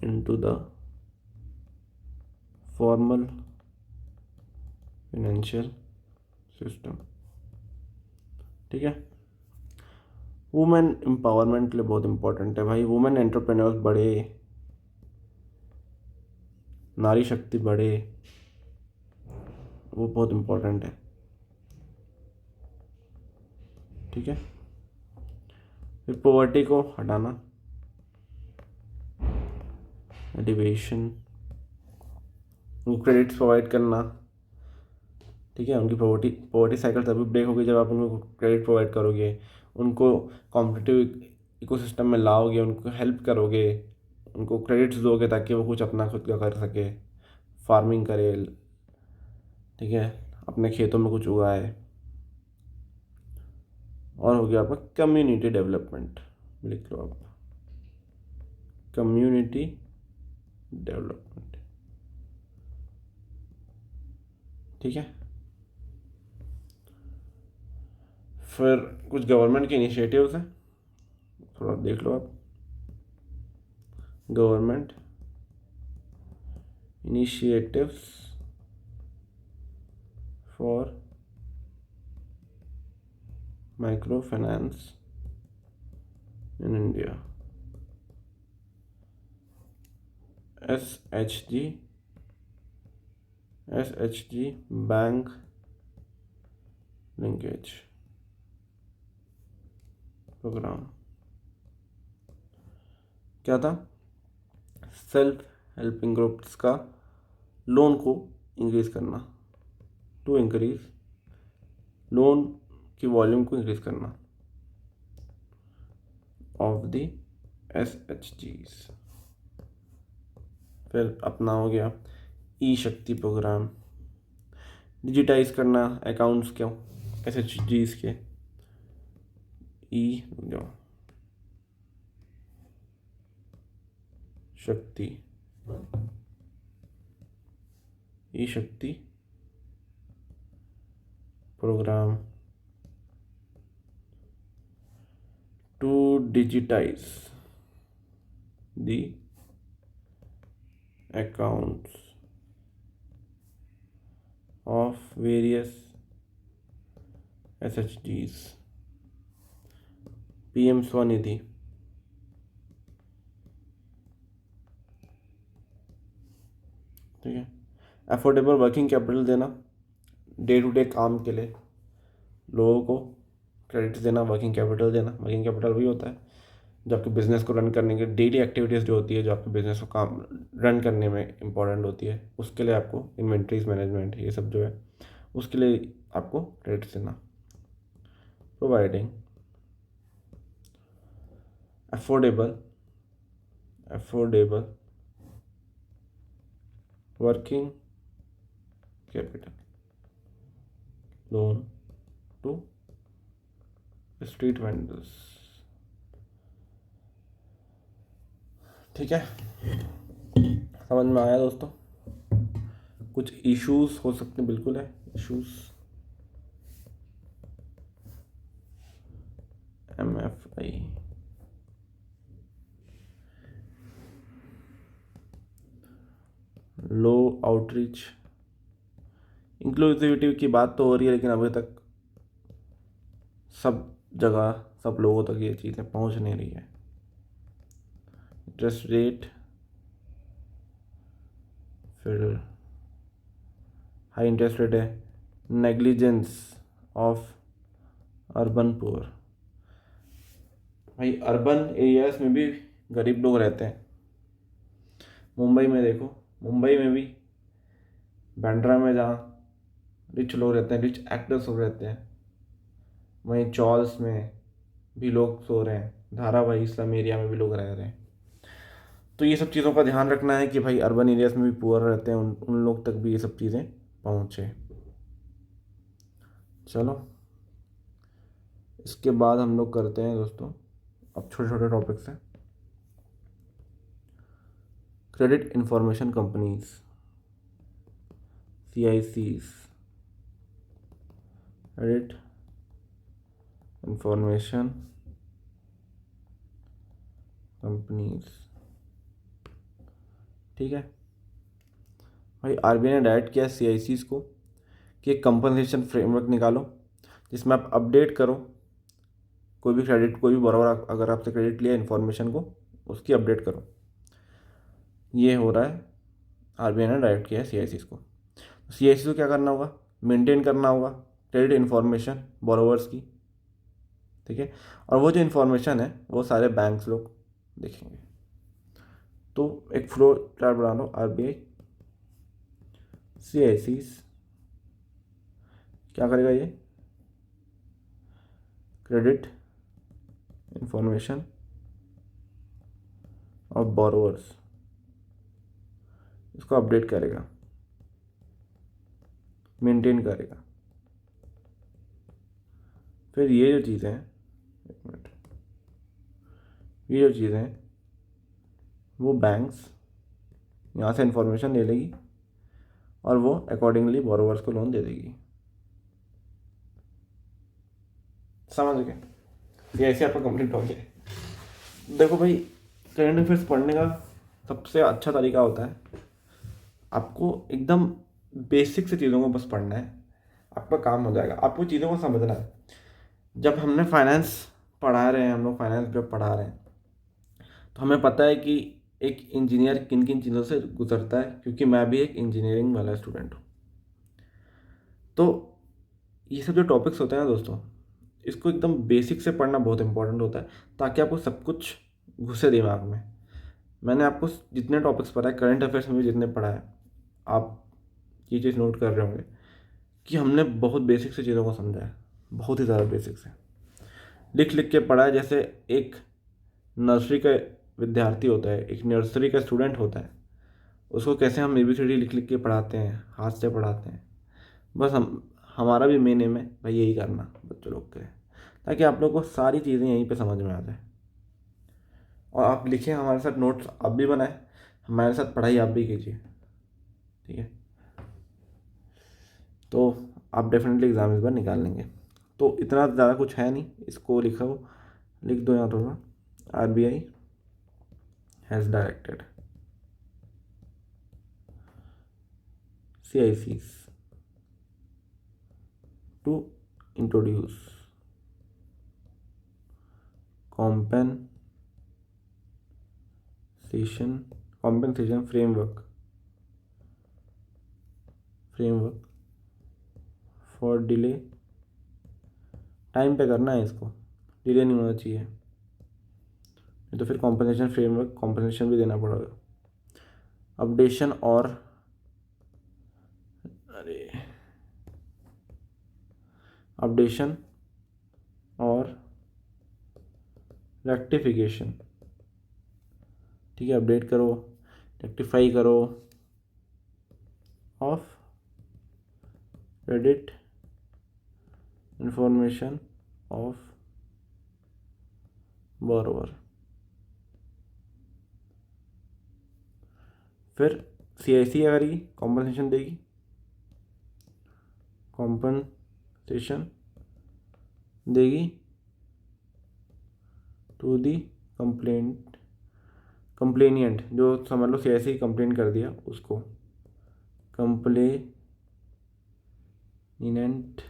into the formal financial system. ठीक है, वुमेन एम्पावरमेंट के लिए बहुत इंपॉर्टेंट है भाई। वुमेन एंटरप्रेन्योर्स बढ़े, नारी शक्ति बढ़े, वो बहुत इंपॉर्टेंट है। ठीक है, फिर पॉवर्टी को हटाना, एलिवेशन, उनको क्रेडिट्स प्रोवाइड करना। ठीक है, उनकी पॉवर्टी पॉवर्टी साइकिल तभी ब्रेक होगी जब आप उनको क्रेडिट प्रोवाइड करोगे, उनको कॉम्पिटिटिव इकोसिस्टम में लाओगे, उनको हेल्प करोगे, उनको क्रेडिट्स दोगे ताकि वो कुछ अपना खुद का कर सके, फार्मिंग करे। ठीक है, अपने खेतों में कुछ उगाए। और हो गया आपका कम्युनिटी डेवलपमेंट, लिख लो आप, कम्युनिटी डेवलपमेंट। ठीक है, फिर कुछ गवर्नमेंट के इनिशिएटिव्स हैं, थोड़ा देख लो आप। Government initiatives for micro finance in India, SHG bank linkage program. क्या था? सेल्फ हेल्पिंग ग्रुप्स का लोन को इंक्रीज करना, टू इंक्रीज लोन की वॉल्यूम को इंक्रीज करना ऑफ द SHGs। फिर अपना हो गया ई शक्ति प्रोग्राम, डिजिटाइज करना अकाउंट्स क्यों SHGs के, ई जो Shakti, e Shakti program to digitise the accounts of various SHGs, PM Svanidhi. ठीक है, अफोर्डेबल वर्किंग कैपिटल देना, डे टू डे काम के लिए लोगों को क्रेडिट देना, वर्किंग कैपिटल देना। वर्किंग कैपिटल वही होता है जो आपके बिजनेस को रन करने के डेली एक्टिविटीज़ जो होती है, जो आपके बिजनेस को काम रन करने में इंपॉर्टेंट होती है, उसके लिए आपको इन्वेंट्रीज मैनेजमेंट ये सब जो है उसके लिए आपको क्रेडिट देना। Providing affordable working capital loan to street vendors. ठीक है, समझ में आया दोस्तों? कुछ इश्यूज हो सकते हैं, बिल्कुल है इश्यूज। MFI लो आउटरीच, इंक्लूसिविटी की बात तो हो रही है लेकिन अभी तक सब जगह सब लोगों तक ये चीज़ें पहुंच नहीं रही है। इंटरेस्ट रेट, फिर हाई इंटरेस्ट रेट है, नेग्लिजेंस ऑफ अर्बन पुअर। भाई अर्बन एरियाज में भी गरीब लोग रहते हैं। मुंबई में देखो, मुंबई में भी बांद्रा में जहाँ रिच लोग रहते हैं, रिच एक्टर्स लोग रहते हैं, वहीं चॉल्स में भी लोग सो रहे हैं, धारावाही स्लम एरिया में भी लोग रह रहे हैं। तो ये सब चीज़ों का ध्यान रखना है कि भाई अर्बन एरियाज में भी पुअर रहते हैं, उन लोग तक भी ये सब चीज़ें पहुँचे। चलो इसके बाद हम लोग करते हैं दोस्तों अब छोटे छोटे टॉपिक्स हैं। Credit information companies, CICs, credit information companies. ठीक है भाई, RBI ने डायरेक्ट किया CICs को कि एक कंपनसेशन फ्रेमवर्क निकालो जिसमें आप अपडेट करो कोई भी बराबर अगर आपसे क्रेडिट लिया, इन्फॉर्मेशन को उसकी अपडेट करो। ये हो रहा है, RBI ने डायरेक्ट किया है CICs को। CICs को क्या करना होगा? मेंटेन करना होगा क्रेडिट इन्फॉर्मेशन बोरोवर्स की। ठीक है, और वो जो इन्फॉर्मेशन है वो सारे बैंक्स लोग देखेंगे। तो एक फ्लो चार्ट बना लो, RBI CICs क्या करेगा? ये क्रेडिट इंफॉर्मेशन और बोरोवर्स इसको अपडेट करेगा, मेंटेन करेगा। फिर ये जो चीज़ें हैं, एक मिनट, ये जो चीज़ें हैं वो बैंक्स यहाँ से इंफॉर्मेशन ले लेगी और वो अकॉर्डिंगली बोरोवर्स को लोन दे देगी। समझ गए? ये ऐसे आपका कंप्लीट हो गया। देखो भाई, करंट अफेयर्स पढ़ने का सबसे अच्छा तरीका होता है आपको एकदम बेसिक से चीज़ों को बस पढ़ना है, आपका काम हो जाएगा। आपको चीज़ों को समझना है। जब हमने फाइनेंस पढ़ा रहे हैं, हम लोग फाइनेंस जब पढ़ा रहे हैं, तो हमें पता है कि एक इंजीनियर किन किन चीज़ों से गुजरता है, क्योंकि मैं भी एक इंजीनियरिंग वाला स्टूडेंट हूँ। तो ये सब जो टॉपिक्स होते हैं ना दोस्तों, इसको एकदम बेसिक से पढ़ना बहुत इंपॉर्टेंट होता है, ताकि आपको सब कुछ घुसे दिमाग में। मैंने आपको जितने टॉपिक्स पढ़ा है, करंट अफेयर्स में भी जितने पढ़ा है, आप ये चीज़ नोट कर रहे होंगे कि हमने बहुत बेसिक से चीज़ों को समझा है, बहुत ही ज़्यादा बेसिक से लिख लिख के पढ़ा है। जैसे एक नर्सरी का विद्यार्थी होता है, एक नर्सरी का स्टूडेंट होता है, उसको कैसे हम ABCD लिख लिख के पढ़ाते हैं, हाथ से पढ़ाते हैं। बस हमारा भी मेन एम है भाई यही करना बच्चों लोग के लिए, ताकि आप लोग को सारी चीज़ें यहीं पे समझ में आ जाए। और आप लिखें हमारे साथ, नोट्स आप भी बनाएं, हमारे साथ पढ़ाई आप भी कीजिए, ठीक है। तो आप डेफिनेटली एग्ज़ाम इस बार निकाल लेंगे। तो इतना ज़्यादा कुछ है नहीं, इसको लिख दो यहाँ थोड़ा। RBI has directed CICs to introduce compensation framework for delay. Time पे करना है इसको, डिले नहीं होना चाहिए, नहीं तो फिर कॉम्पनसेशन भी देना पड़ेगा। अपडेशन और रेक्टिफिकेशन, ठीक है, अपडेट करो, रेक्टिफाई करो of credit information of borrower. फिर CIC क्या करेगी, कॉम्पनसेशन देगी, टू दी कंप्लेनियंट, जो समझ लो CIC कंप्लेन कर दिया उसको, कंप्लेनियंट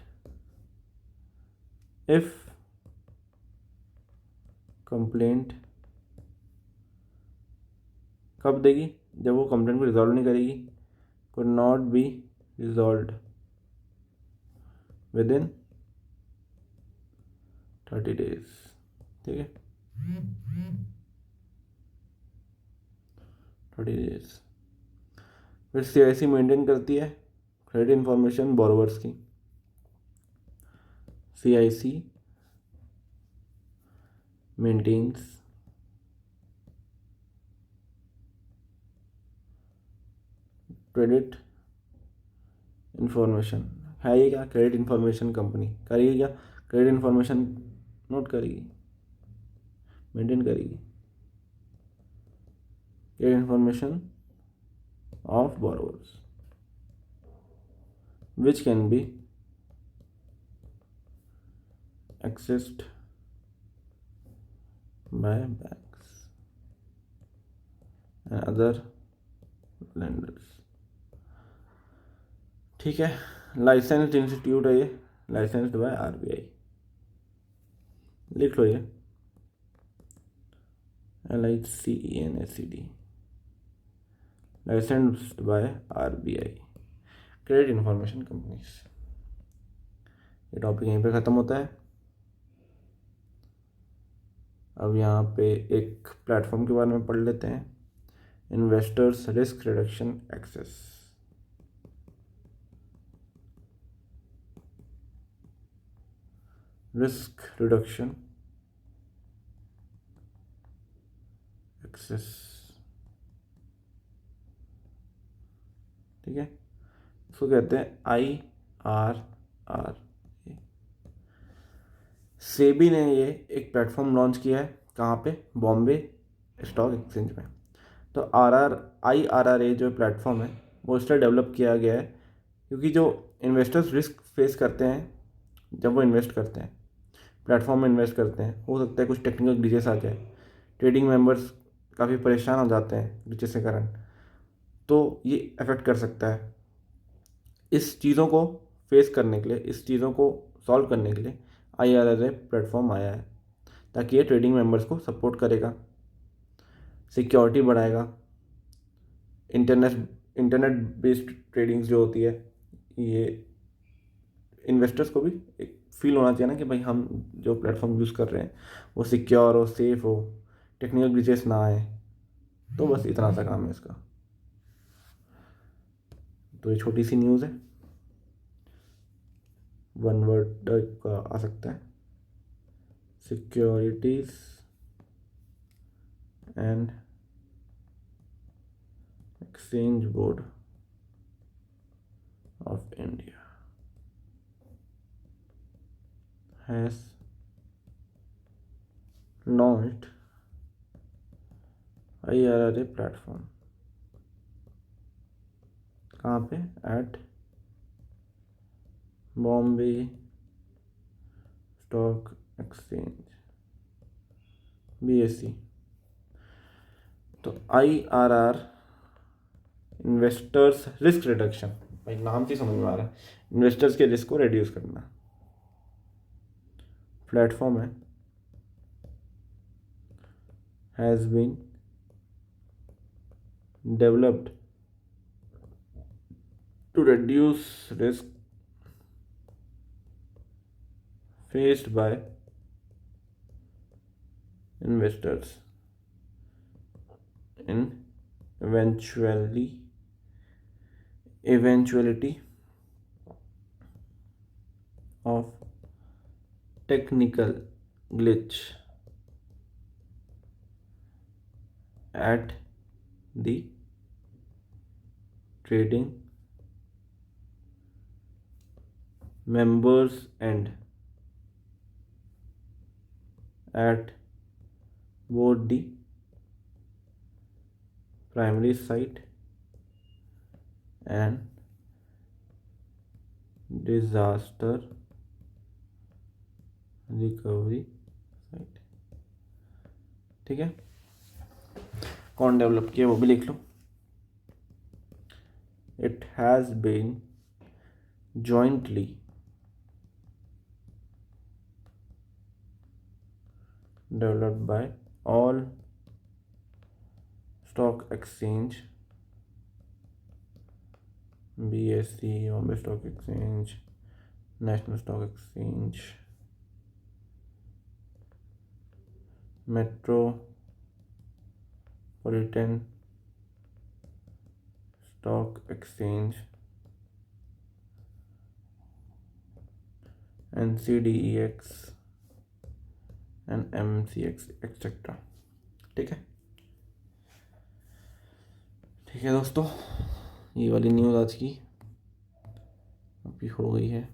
इफ कंप्लेंट कब देगी, जब वो कंप्लेंट को रिजॉल्व नहीं करेगी, could not be resolve with in 30 days, ठीक है, 30 days। फिर CIC मेंटेन करती है क्रेडिट इंफॉर्मेशन बोरोवर्स की। CIC मेंटेन्स क्रेडिट इंफॉर्मेशन, है ये क्या, क्रेडिट इंफॉर्मेशन कंपनी करेगी क्या, क्रेडिट इंफॉर्मेशन नोट करेगी, मेंटेन करेगी credit information of borrowers which can be accessed by banks and other lenders, ठीक है। लाइसेंस्ड इंस्टीट्यूट है ये, लाइसेंस्ड बाय RBI, लिख लो ये LICENSED, licensed by RBI, credit information companies. ये टॉपिक यहीं पे ख़त्म होता है। अब यहाँ पे एक प्लेटफॉर्म के बारे में पढ़ लेते हैं, investors risk reduction access. Risk reduction access, ठीक है, इसको कहते हैं IRR। सेबी ने ये एक प्लेटफॉर्म लॉन्च किया है, कहाँ पे, बॉम्बे स्टॉक एक्सचेंज में। तो IRRA जो प्लेटफॉर्म है वो इसलिए डेवलप किया गया है क्योंकि जो इन्वेस्टर्स रिस्क फेस करते हैं जब वो इन्वेस्ट करते हैं, प्लेटफॉर्म में इन्वेस्ट करते हैं, हो सकता है कुछ टेक्निकल ग्लिचेस आ जाए, ट्रेडिंग मेंबर्स काफ़ी परेशान हो जाते हैं ग्लिचेस के कारण, तो ये अफेक्ट कर सकता है। इस चीज़ों को फेस करने के लिए, इस चीज़ों को सॉल्व करने के लिए IRRA प्लेटफॉर्म आया है, ताकि ये ट्रेडिंग मेंबर्स को सपोर्ट करेगा, सिक्योरिटी बढ़ाएगा, इंटरनेट बेस्ड ट्रेडिंग्स जो होती है, ये इन्वेस्टर्स को भी एक फील होना चाहिए ना कि भाई हम जो प्लेटफॉर्म यूज़ कर रहे हैं वो सिक्योर हो, सेफ हो, टेक्निकल ग्लिचेस ना आए। तो बस इतना सा काम है इसका। तो ये छोटी सी न्यूज़ है, वन वर्ड का आ सकता है, securities and exchange board of India has launched IRRA platform. कहाँ पे? At Bombay stock exchange, BSE। तो IRR इन्वेस्टर्स रिस्क रिडक्शन, भाई नाम से समझ में आ रहा है, इन्वेस्टर्स के रिस्क को रिड्यूस करना प्लेटफॉर्म है, has been developed to reduce risk faced by investors in eventuality of technical glitch at the trading members end at both the primary site and disaster recovery site। ठीक है, कौन डेवलप किया वो भी लिख लो। It has been jointly developed by all stock exchange, BSE, Bombay Stock Exchange, National Stock Exchange, Metropolitan Stock Exchange, NCDEX and MCX etcetera. ठीक है, ठीक है दोस्तों, ये वाली न्यूज़ आज की अभी हो गई है।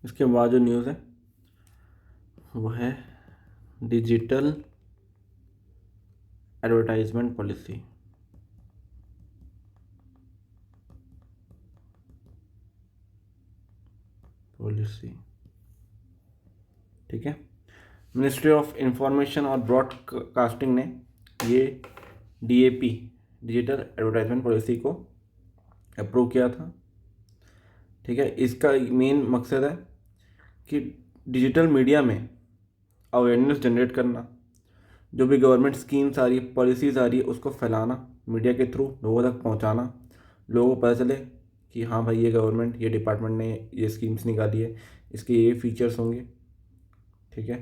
इसके बाद जो न्यूज़ है वो है डिजिटल एडवर्टाइजमेंट पॉलिसी। ठीक है, मिनिस्ट्री ऑफ इंफॉर्मेशन और ब्रॉडकास्टिंग ने ये DAP डिजिटल एडवर्टाइजमेंट पॉलिसी को अप्रूव किया था। ठीक है, इसका मेन मकसद है कि डिजिटल मीडिया में अवेयरनेस जनरेट करना, जो भी गवर्नमेंट स्कीम्स आ रही है, पॉलिसीज़ आ रही है, उसको फैलाना, मीडिया के थ्रू लोगों तक पहुंचाना, लोगों को पता चले कि हाँ भाई ये गवर्नमेंट, ये डिपार्टमेंट ने ये स्कीम्स निकाली है, इसके ये फीचर्स होंगे। ठीक है,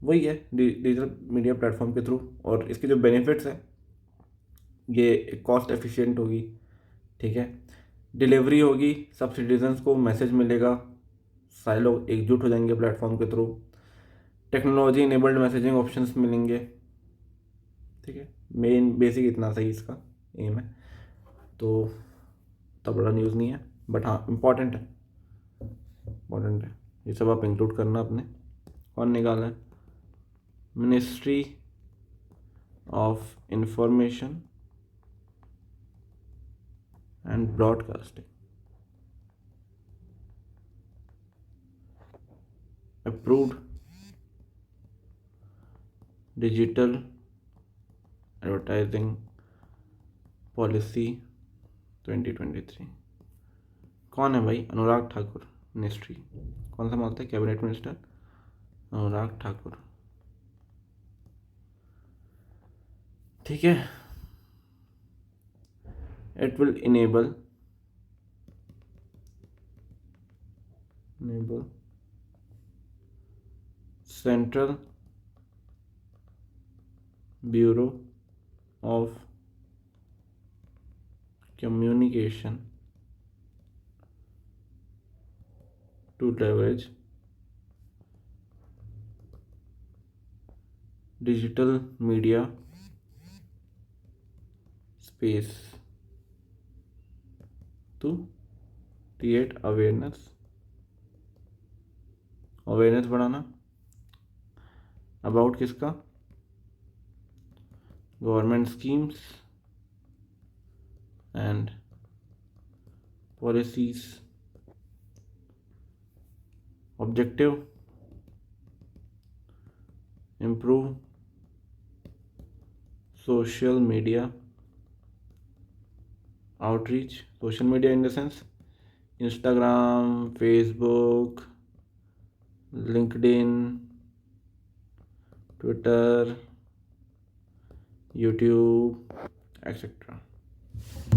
वही है डिजिटल मीडिया प्लेटफॉर्म के थ्रू। और इसके जो बेनिफिट्स हैं, ये कॉस्ट एफिशिएंट होगी। ठीक है, डिलीवरी होगी, सब सिटीजन्स को मैसेज मिलेगा, सारे लोग एकजुट हो जाएंगे प्लेटफॉर्म के through, technology enabled messaging options मिलेंगे। ठीक है, मेन बेसिक इतना सही इसका एम है। तो बड़ा न्यूज़ नहीं है, बट हाँ इम्पॉर्टेंट है, ये सब आप इंक्लूड करना अपने। कौन निकाला है? Ministry of information and broadcasting approved digital advertising policy 2023। कौन है भाई? अनुराग ठाकुर। मिनिस्ट्री। कौन सा मानता है? Cabinet minister Anurag Thakur. ठीक है। It will enable Central Bureau of Communication to leverage digital media space to create awareness बढ़ाना अबाउट किसका? Government schemes and policies. Objective improve social media outreach. Social media in the sense Instagram, Facebook, LinkedIn, Twitter, YouTube, etcetera.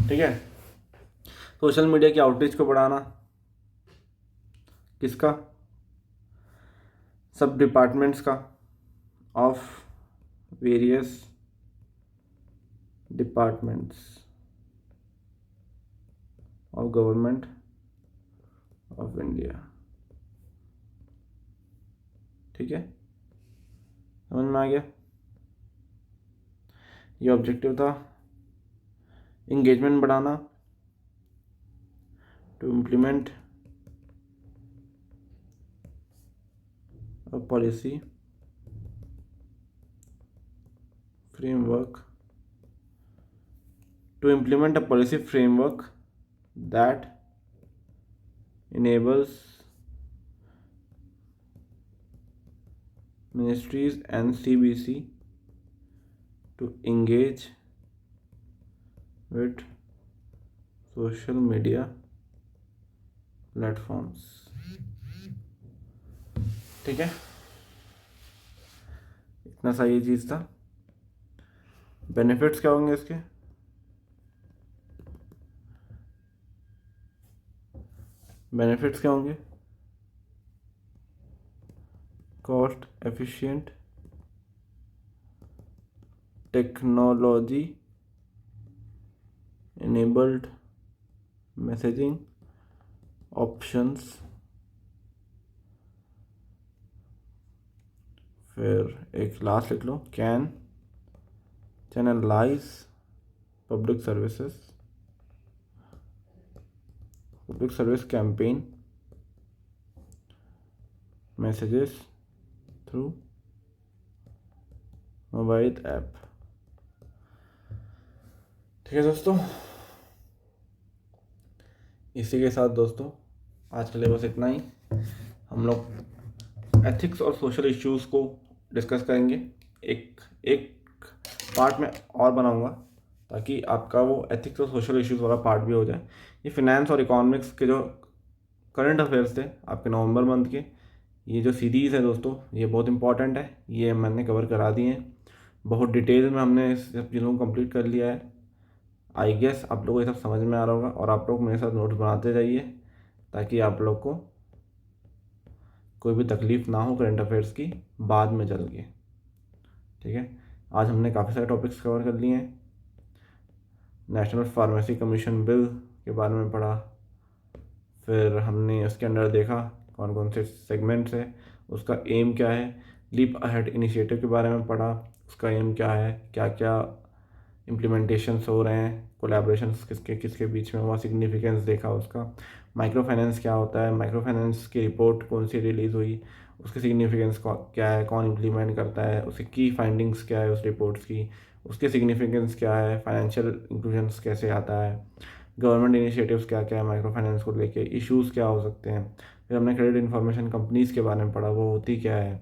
ठीक है। सोशल मीडिया की आउटरीच को बढ़ाना किसका? सब डिपार्टमेंट्स का of various departments of government of India. ठीक है, समझ में आ गया? ये ऑब्जेक्टिव था। इंगेजमेंट बढ़ाना to implement a policy framework that enables ministries and CBC to engage with social media platforms। ठीक है, इतना सा ये चीज़ था। बेनिफिट्स क्या होंगे इसके? बेनिफिट्स क्या होंगे? Cost efficient technology enabled messaging options. फिर एक लास्ट लिख लो, can channelise public service campaign messages through mobile app. ठीक है दोस्तों, इसी के साथ दोस्तों आज के लिए बस इतना ही। हम लोग एथिक्स और सोशल इश्यूज़ को डिस्कस करेंगे। एक पार्ट में और बनाऊंगा ताकि आपका वो एथिक्स और सोशल इश्यूज़ वाला पार्ट भी हो जाए। ये फिनेंस और इकोनॉमिक्स के जो करंट अफेयर्स थे आपके नवंबर मंथ के, ये जो सीरीज़ है दोस्तों ये बहुत इंपॉर्टेंट है। ये मैंने कवर करा दिए हैं, बहुत डिटेल में हमने इस सब चीज़ों को कंप्लीट कर लिया है। आई गेस आप लोगों को ये सब समझ में आ रहा होगा और आप लोग मेरे साथ नोट्स बनाते जाइए ताकि आप लोग को कोई भी तकलीफ़ ना हो करंट अफेयर्स की बाद में चल के। ठीक है, आज हमने काफ़ी सारे टॉपिक्स कवर कर लिए हैं। नेशनल फार्मेसी कमीशन बिल के बारे में पढ़ा, फिर हमने उसके अंदर देखा कौन कौन से सेगमेंट्स है, उसका एम क्या है। लीप अहेड इनिशिएटिव के बारे में पढ़ा, उसका एम क्या है, क्या क्या इम्प्लीमेंटेशंस हो रहे हैं, कोलैबोरेशंस किसके किसके बीच में हुआ, सिग्निफिकेंस देखा उसका। माइक्रो फाइनेंस क्या होता है, माइक्रो फाइनेंस की रिपोर्ट कौन सी रिलीज़ हुई, उसकी सिग्निफिकेंस क्या है, कौन इम्प्लीमेंट करता है, उसकी की फाइंडिंग्स क्या है उस रिपोर्ट्स की, उसके सिग्निफिकेंस क्या है, फाइनेंशियल इंक्लूजन्स कैसे आता है, गवर्नमेंट इनिशिएटिव्स क्या क्या है माइक्रो फाइनेंस को लेके, इश्यूज़ क्या हो सकते हैं। फिर हमने क्रेडिट इन्फॉर्मेशन कंपनीज़ के बारे में पढ़ा, वो होती क्या है,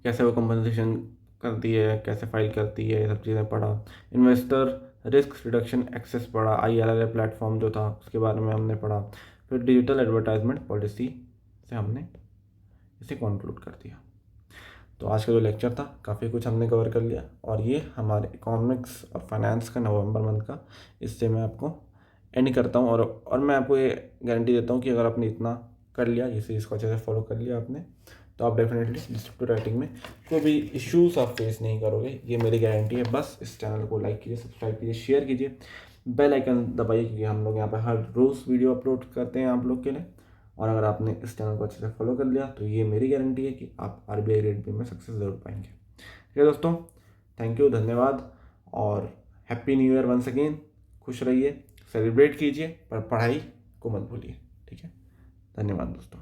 कैसे वो कंपनसेशन करती है, कैसे फाइल करती है, ये सब चीज़ें पढ़ा। इन्वेस्टर रिस्क रिडक्शन एक्सेस पढ़ा, IRR प्लेटफॉर्म जो था उसके बारे में हमने पढ़ा। फिर डिजिटल एडवर्टाइजमेंट पॉलिसी से हमने इसे कंक्लूड कर दिया। तो आज का जो लेक्चर था काफ़ी कुछ हमने कवर कर लिया, और ये हमारे इकोनॉमिक्स और फाइनेंस का नवंबर मंथ का, इससे मैं आपको एंड करता हूँ। और मैं आपको ये गारंटी देता हूँ कि अगर आपने इतना कर लिया, जैसे इसको अच्छे से फॉलो कर लिया आपने, तो आप डेफिनेटली डिस्क्रिप्टिव राइटिंग में कोई भी इश्यूज आप फेस नहीं करोगे, ये मेरी गारंटी है। बस इस चैनल को लाइक कीजिए, सब्सक्राइब कीजिए, शेयर कीजिए, बेल आइकन दबाइए, क्योंकि हम लोग यहाँ पर हर रोज़ वीडियो अपलोड करते हैं आप लोग के लिए। और अगर आपने इस चैनल को अच्छे से फॉलो कर लिया, तो ये मेरी गारंटी है कि आप RBI ग्रेड बी में सक्सेस ज़रूर पाएंगे। ठीक है दोस्तों, थैंक यू, धन्यवाद, और happy new year once again. खुश रहिए, सेलिब्रेट कीजिए, पर पढ़ाई को मत भूलिए। ठीक है, धन्यवाद दोस्तों।